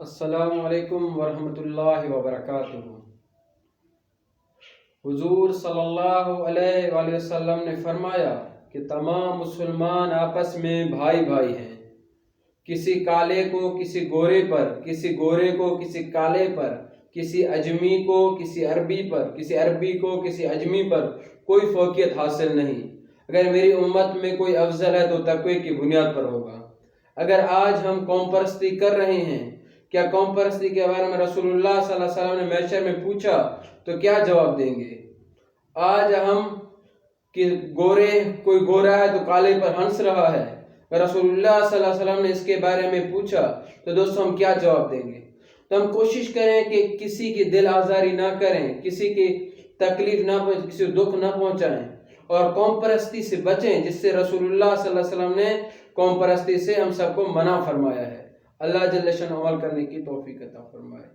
السلام علیکم ورحمۃ اللہ وبرکاتہ۔ حضور صلی اللہ علیہ وآلہ وسلم نے فرمایا کہ تمام مسلمان آپس میں بھائی بھائی ہیں۔ کسی کالے کو کسی گورے پر، کسی گورے کو کسی کالے پر، کسی اجمی کو کسی عربی پر، کسی عربی کو کسی اجمی پر کوئی فوقیت حاصل نہیں۔ اگر میری امت میں کوئی افضل ہے تو تقوی کی بنیاد پر ہوگا۔ اگر آج ہم قوم پرستی کر رہے ہیں، کیا قوم پرستی کے بارے میں رسول اللہ صلی اللہ علیہ وسلم نے محشر میں پوچھا تو کیا جواب دیں گے؟ آج ہم کہ کوئی گورا ہے تو کالے پر ہنس رہا ہے، اگر رسول اللہ صلی اللہ علیہ وسلم نے اس کے بارے میں پوچھا تو دوستوں ہم کیا جواب دیں گے؟ تو ہم کوشش کریں کہ کسی کی دل آزاری نہ کریں، کسی کی تکلیف نہ پہنچائیں، کسی کو دکھ نہ پہنچائیں، اور قوم پرستی سے بچیں جس سے رسول اللہ صلی اللہ علیہ وسلم نے قوم پرستی سے ہم سب کو منع فرمایا ہے۔ اللہ جل شانہ عمل کرنے کی توفیق عطا فرمائے۔